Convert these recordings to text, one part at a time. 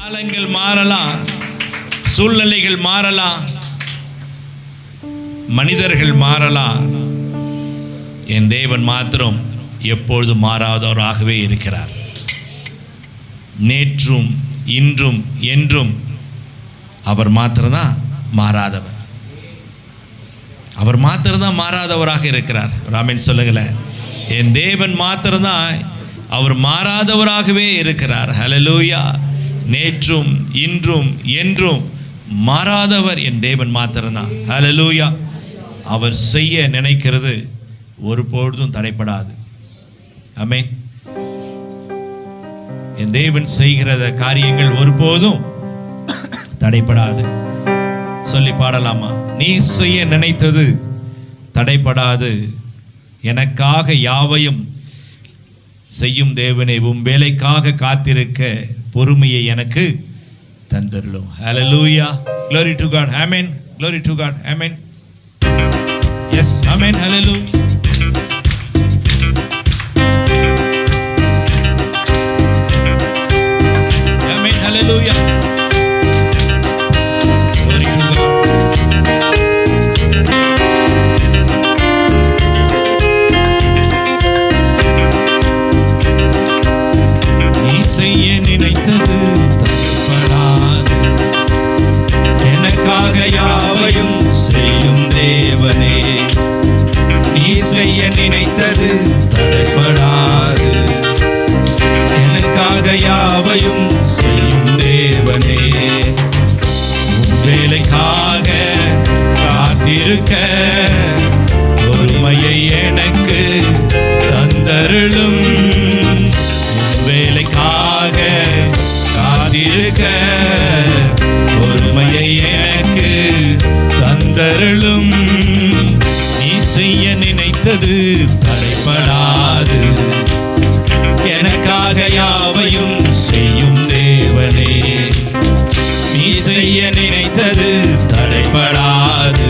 காலங்கள் மாறலாம், சூழ்நிலைகள் மாறலாம், மனிதர்கள் மாறலாம். என் தேவன் மாத்திரம் எப்பொழுதும் மாறாதவராகவே இருக்கிறார். நேற்றும் இன்றும் என்றும் அவர் மாத்திரம்தான் மாறாதவர். அவர் மாத்திரம்தான் மாறாதவராக இருக்கிறார். ராமன் சொல்லுங்களேன், என் தேவன் மாத்திரம்தான் அவர் மாறாதவராகவே இருக்கிறார். ஹல்லேலூயா. நேற்றும் இன்றும் என்றும் மாறாதவர் என் தேவன் மாத்திரம்தான். ஹல்லேலூயா. அவர் செய்ய நினைக்கிறது ஒருபொழுதும் தடைப்படாது. ஆமென். என் தேவன் செய்கிற காரியங்கள் ஒருபோதும் தடைப்படாது. சொல்லி பாடலாமா? நீ செய்ய நினைத்தது தடைப்படாது, எனக்காக யாவையும் செய்யும் தேவனே, உம் வேலைக்காக காத்திருக்க பொறுமையை எனக்கு தந்தருளும். ஹல்லேலூயா. Glory to God. Amen. Glory to God. Amen. Yes. Amen. Hallelujah. Amen. Hallelujah. Glory to God. நீ செய்ய நினைத்தது தடைபடாது, எனக்காக யாவையும் செய்யும் தேவனே. நீ செய்ய நினைத்தது தடைபடாது, எனக்காக யாவையும் செய்யும் தேவனே. உன் வேலைக்காக காத்திருக்க பொறுமையை எனக்கு தந்தருளும். வேலைக்காக காத்திருக்க பொறுமையை எனக்கு தந்தருளும். நீ செய்ய நினைத்தது தடைபடாது, எனக்காக யாவையும் செய்யும் தேவனே. நீ செய்ய நினைத்தது தடைபடாது,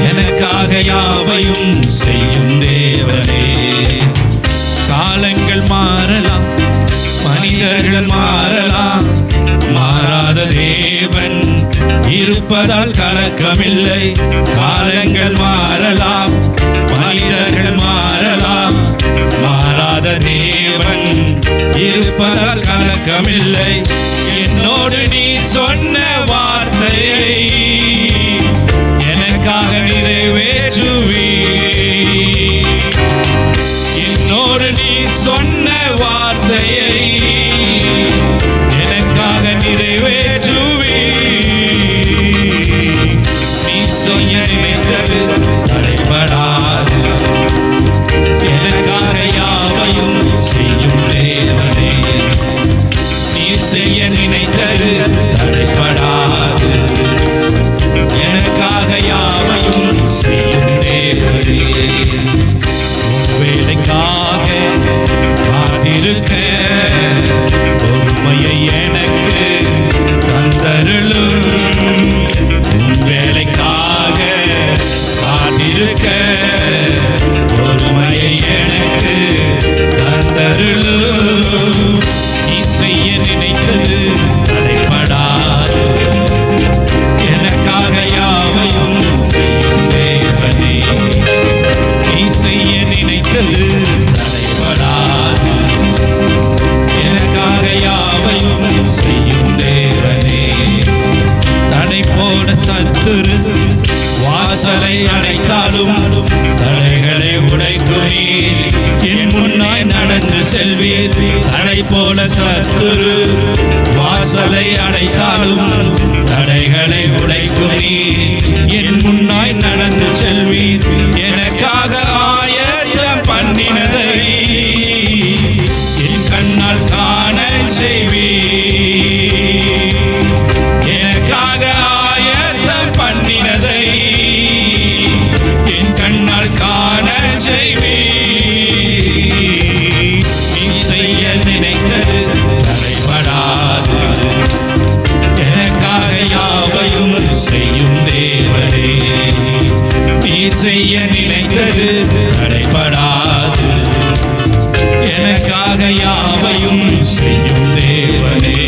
எனக்காக யாவையும் செய்யும் தேவனே. காலங்கள் மாறலாம், மனிதர்கள் மாறலாம், மாறாத தேவன் இருப்பதால் கலக்கமில்லை. காலங்கள் மாறலாம், மனிதர்கள் மாறலாம், மாறாத தேவன் இருப்பதால் கலக்கமில்லை. என்னோடு நீ சொன்ன வார்த்தையை எனக்காக நிறைவேற்றுவே. என்னோடு நீ சொன்ன வார்த்தையை எனக்காக நிறைவேற்றுவே. நீ செய்ய நினைத்தது தடைபடாது, எனக்காக யாவையும் செய்யும் தேவனே. நீ செய்ய நினைத்தது தடைபடாது, எனக்காக யாவையும் செய்யும் தேவனே. வேலைக்காக காத்திருக்க பொறுமையை எனக்கு தந்தருளும். வேலைக்காக காத்திருக்க பொறுமையை எனக்கு தந்தருளும். நீ செய்ய நினைத்தது தடைபடாது, எனக்காக யாவையும் செய்யும் தேவனே. நீ செய்ய நினைத்தது தடைபடாது, எனக்காக யாவையும் செய்யும் தேவனே. தடை போட சத்துரு வாசலை அடைத்தாலும் தடைகளை உடைக்கும் நீர் என் முன்னாய் நடந்து செல்வீர். தடை போல சத்துரு வாசலை அடைத்தாலும் தடைகளை உடைக்கும் நீர் என் முன்னாய் நடந்து செல்வீர். எனக்காக ஆயத்தம் பண்ணினதை என் கண்ணால் காண செய்வீர். எனக்காக ஆயத்தம் பண்ணினதை என் கண்ணால் காண செய்வீர். நீ செய்ய நினைத்தது தடைபடாது, எனக்காக யாவையும் செய்யும் தேவனே. நீ செய்ய நினைத்தது தடைபடாது, எனக்காக யாவையும் செய்யும் தேவனே.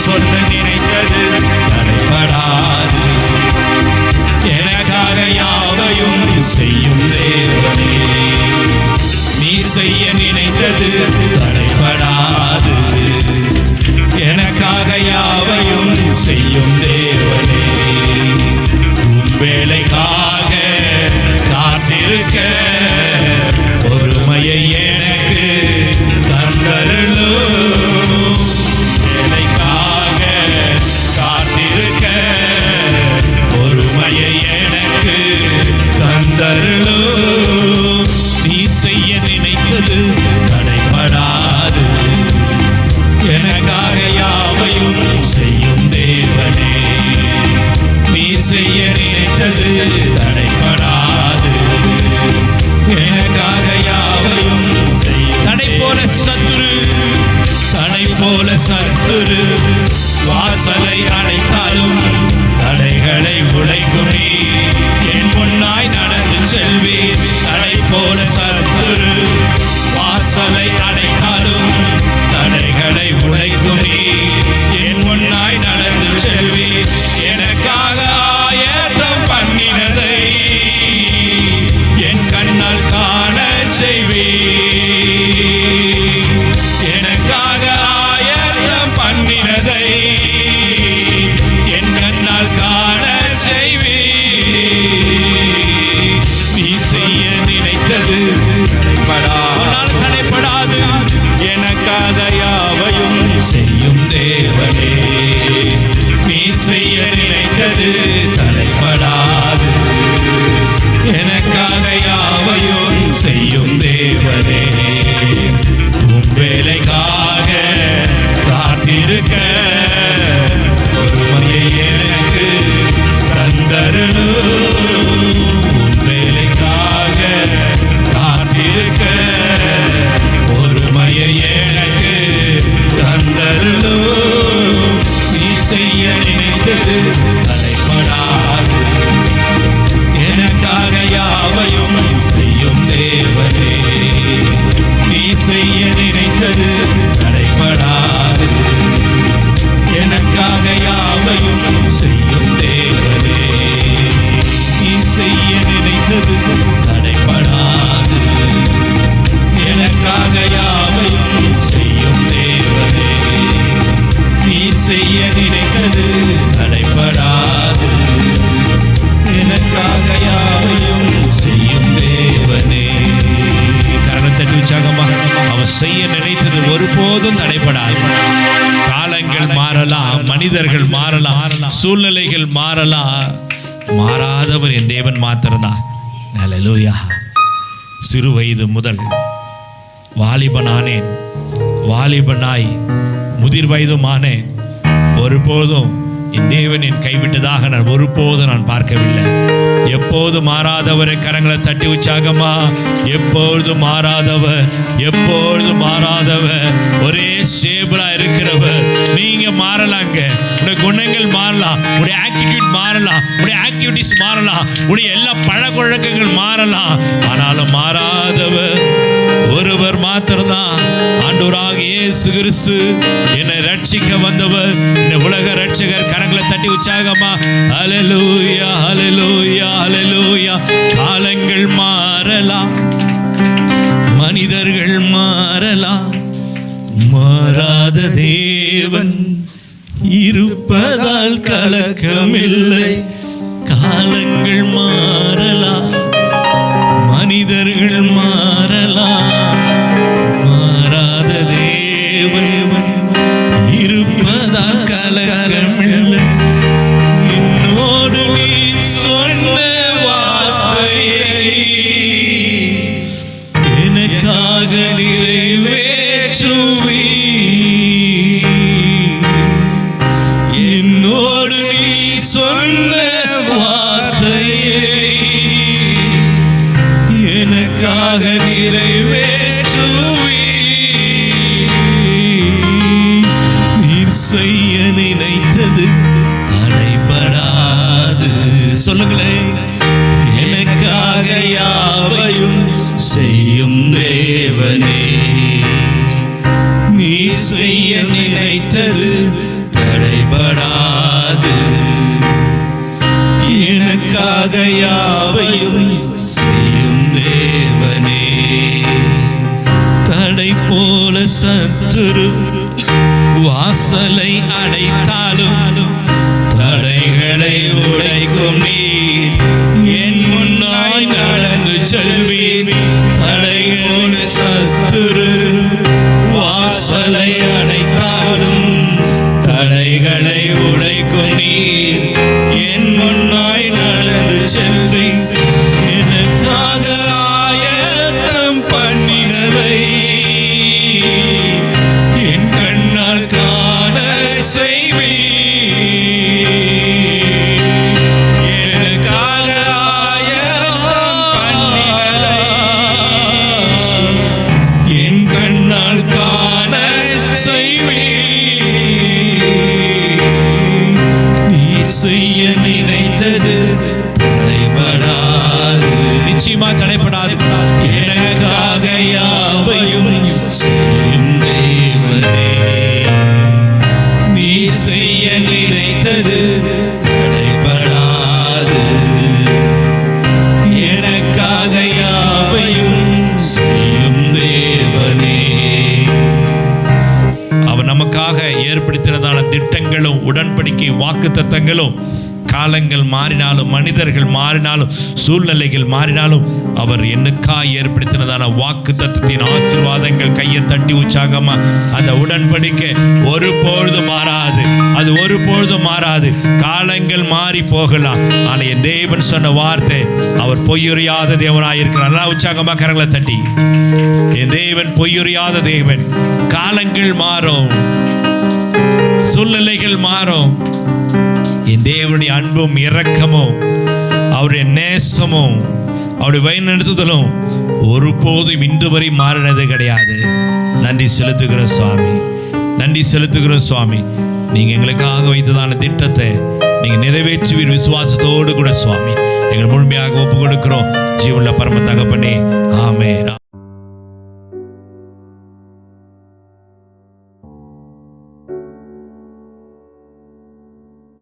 சொல்ல நினைத்தது தடைபடாது. எனக்காக யாவையும் செய்யும் தேவனே, நீ செய்ய நினைத்தது தடைபடாது. எனக்காக யாவையும் செய்யும் தேவனே, உம் வேலைக்காக காத்திருக்க பொறுமையை எனக்கு தந்தருளும். வேலைக்காக காத்திருக்க பொறுமையை எனக்கு தந்தருளும். நீ செய்ய நினைத்தது தடைபடாது. எனக்காக யாவையும் செய்யும் தேவனே, நீ செய்ய நினைத்தது தடைபடாது. எனக்காக யாவையும் செய்யும். தடை போல சத்துரு வாசலை அடைத்தாலும் தடைகளை உடைக்கும் நீ என் முன்னாய் நடந்து செல்வீர். தடை போல சத்துரு வாசலை அடைத்தாலும் தடைகளை உடைக்கும் நீ என் முன்னாய் நடந்து செல்வீர். எனக்காக ஆயத்தம் பண்ணினதை என் கண்ணால் காண செய்வீர். எனக்காக ஆயத்தம் பண்ணினதை என் கண்ணால் காண செய்வீர். நீ செய்ய நினைத்தது தடைபடாது. எனக்காக யாவையும் செய்யும் தேவனே, நீ செய்ய நினைத்தது தடைபடாது. எனக்காக யாவையும் செய்யும் தேவனே, உம் வேலைக்காக காத்திருக்க பொறுமையை எனக்கு தந்தருளும். உம் வேலைக்காக காத்திருக்க பொறுமையை எனக்கு தந்தருளும். நீ செய்ய நினைத்தது தடைபடாது. எனக்காக யாவையும் செய்யும் தேவனே, நீ செய்ய நினைத்தது தடைபடாது. எனக்காக யாவையும் செய்யும் தேவனே, நீ செய்ய நினைத்தது தடைபடாது. எனக்காக யாவையும் செய்யும் தேவனே, நீ செய்ய நினைத்தது தடைபடாது. எனக்காக யாவையும் செய்யும் தேவனே. கரணத்தட்டி உற்சாகமா, அவர் செய்ய நினைத்தது ஒருபோதும் தடைபடாது. காலங்கள் மாறலாம், மனிதர்கள் மாறலாம், சூழ்நிலைகள் மாறலாம், மாறாதவர் என் தேவன் மாத்திரம்தான். ஹல்லேலூயா. சிறு வயது முதல் வாலிபனானேன், வாலிபனாய் முதிர் வயதுமானேன். ஒருபோதும் என் தேவன் என் கைவிட்டதாக நான் ஒருபோதும் நான் பார்க்கவில்லை. எப்போது மாறாதவரை கரங்களை தட்டி உற்சாகமா, எப்பொழுது மாறாதவர், எப்பொழுது மாறாதவர், ஒரே ஸ்டேபிளா இருக்கிறவர். நீங்க மாறலாங்க, உடைய குணங்கள் மாறலாம், உடைய ஆட்டிடியூட் மாறலாம், உடைய ஆக்டிவிட்டிஸ் மாறலாம், உடைய எல்லா பழக்கவழக்கங்கள் மாறலாம். ஆனாலும் மாறாதவர் ஒருவர் மாத்திரம்தான். ஆண்டவராக இயேசு கிறிஸ்து என்னை ரட்சிக்க வந்தவர், இந்த உலக ரட்சகர். கரங்களை தட்டி உற்சாகமா, ஹல்லேலூயா ஹல்லேலூயா ஹல்லேலூயா. காலங்கள் மாறலாம், மனிதர்கள் மாறலாம், மாறாத தேவன் இருப்பதால் கலக்கமில்லை. காலங்கள் மாறலாம், மனிதர்கள் மாறலாம், மாறாத தேவன் இருப்பதால் கலக்கமில்லை. என்னோடு நீ சொன்ன வார்த்தையை எனக்காக நிறைவேற்றுவி. என்னோடு நீ சொன்ன வார்த்தையை எனக்காக நிறைவேற்றுவி. நீர் செய்ய நினைத்தது தடைபடாது. சொல்லுங்களேன், எனக்காக யாவையும் செய்யும் தேவனே, நீ செய்ய நினைத்தது தடை தடைபடாது. எனக்காக யாவையும் செய்யும் தேவனே. தடை போல சத்துரு வாசலை அடைத்தாலும் தடைகளை உடைக்கும் நீர் என் முன்னாய் நடந்து செல்வீர். தடைகளோடு சத்துரு வாசலை அடைத்தாலும் தடைகளை உடைக்கும் நீர் என் முன்னாய் நடந்து செல்வீர். எனக்காக ஆயத்தம் பண்ணினதை என் கண்ணால் காண செய்வீர். எனக்காக ஆயத்தம் பண்ணினதை என் கண்ணால் காண செய்வீர். நீ செய்ய நினைத்தது தடைபடாது. நிச்சயமா தடைபடாது. எனக்காக யாவையும் செய்யும் தேவனே. நீ செய்ய நினைத்தது தடைபடாது. எனக்காக யாவையும் செய்யும் தேவனே. அவர் நமக்காக ஏற்படுத்தினதான திட்டங்களும் உடன்படிக்கை வாக்குத்தத்தங்களும் காலங்கள் மாறினாலும் மனிதர்கள் மாறினாலும் சூழ்நிலைகள் மாறினாலும் அவர் என்னக்காக ஏற்படுத்தினதான வாக்குத்தத்தத்தின் ஆசீர்வாதங்கள் கையை தட்டி உற்சாகமா அந்த உடன்படிக்கை ஒருபொழுதும் மாறாது. அது ஒருபொழுதும் மாறாது. காலங்கள் மாறி போகலாம், ஆனால் என் தேவன் சொன்ன வார்த்தை அவர் பொய்யுறியாத தேவனாய் இருக்கிறார். நல்லா உற்சாகமா கரங்களை தட்டி. என் தேவன் பொய்யுறியாத தேவன். காலங்கள் மாறும், சூழ்நிலைகள் மாறும். என் தேவனுடைய அன்பும் இரக்கமும் அவருடைய நேசமும் அவருடைய வழிநடத்துதலும் ஒருபோதும் இன்று வரை மாறினது கிடையாது. நன்றி செலுத்துகிறோம் சுவாமி, நன்றி செலுத்துகிறோம் சுவாமி. நீங்க எங்களுக்காக வைத்ததான திட்டத்தை நீங்க நிறைவேற்றுவீர் விசுவாசத்தோடு கூட சுவாமி எங்கள் முழுமையாக ஒப்பு கொடுக்கிறோம். ஜீவனுள்ள பரம தகப்பனே, ஆமென்.